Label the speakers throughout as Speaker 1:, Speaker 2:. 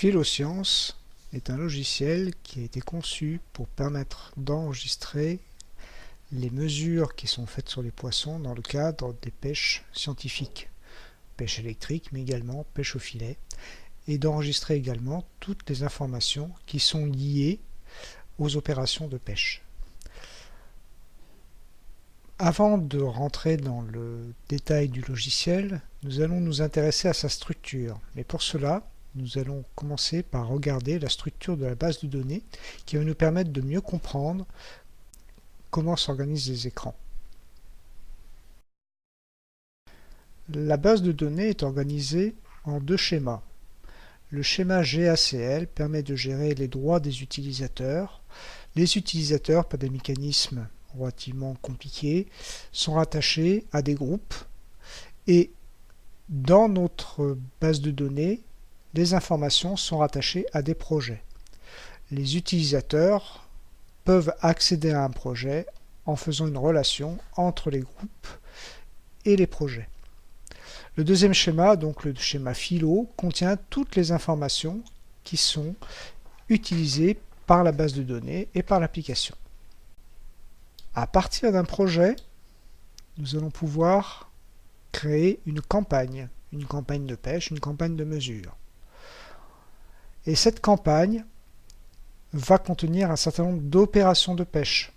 Speaker 1: Philoscience est un logiciel qui a été conçu pour permettre d'enregistrer les mesures qui sont faites sur les poissons dans le cadre des pêches scientifiques, pêche électrique mais également pêche au filet, et d'enregistrer également toutes les informations qui sont liées aux opérations de pêche. Avant de rentrer dans le détail du logiciel, nous allons nous intéresser à sa structure, mais pour cela, nous allons commencer par regarder la structure de la base de données qui va nous permettre de mieux comprendre comment s'organisent les écrans. La base de données est organisée en deux schémas. Le schéma GACL permet de gérer les droits des utilisateurs. Les utilisateurs, par des mécanismes relativement compliqués, sont rattachés à des groupes et dans notre base de données, les informations sont rattachées à des projets. Les utilisateurs peuvent accéder à un projet en faisant une relation entre les groupes et les projets. Le deuxième schéma, donc le schéma philo, contient toutes les informations qui sont utilisées par la base de données et par l'application. À partir d'un projet, nous allons pouvoir créer une campagne de pêche, une campagne de mesure. Et cette campagne va contenir un certain nombre d'opérations de pêche.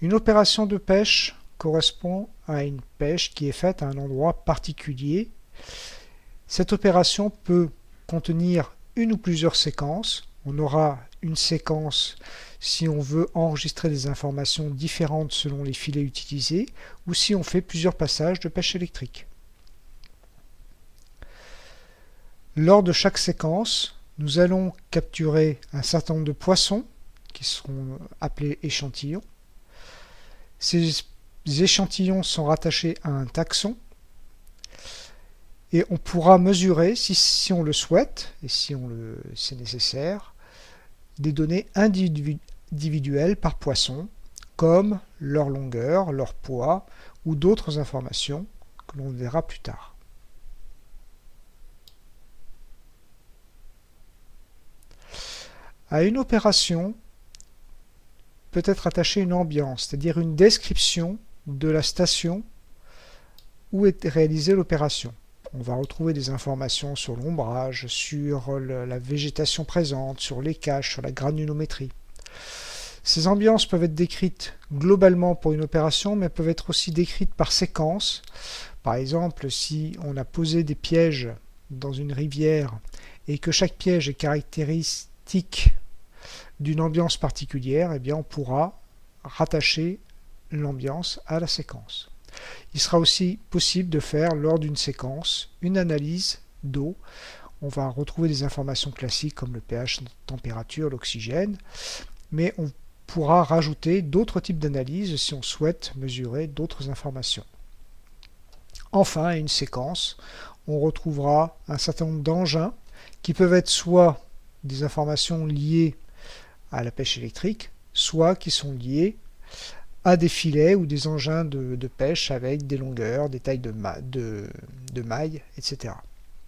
Speaker 1: Une opération de pêche correspond à une pêche qui est faite à un endroit particulier. Cette opération peut contenir une ou plusieurs séquences. On aura une séquence si on veut enregistrer des informations différentes selon les filets utilisés ou si on fait plusieurs passages de pêche électrique. Lors de chaque séquence, nous allons capturer un certain nombre de poissons qui seront appelés échantillons. Ces échantillons sont rattachés à un taxon et on pourra mesurer, si on le souhaite et si c'est nécessaire, des données individuelles par poisson, comme leur longueur, leur poids ou d'autres informations que l'on verra plus tard. À une opération peut être attachée une ambiance, c'est-à-dire une description de la station où est réalisée l'opération. On va retrouver des informations sur l'ombrage, sur la végétation présente, sur les caches, sur la granulométrie. Ces ambiances peuvent être décrites globalement pour une opération, mais peuvent être aussi décrites par séquence. Par exemple, si on a posé des pièges dans une rivière et que chaque piège est caractéristique d'une ambiance particulière, eh bien on pourra rattacher l'ambiance à la séquence. Il sera aussi possible de faire lors d'une séquence une analyse d'eau. On va retrouver des informations classiques comme le pH, la température, l'oxygène, mais on pourra rajouter d'autres types d'analyses si on souhaite mesurer d'autres informations. Enfin, à une séquence, on retrouvera un certain nombre d'engins qui peuvent être soit des informations liées à la pêche électrique, soit qui sont liés à des filets ou des engins de pêche avec des longueurs, des tailles de mailles, etc.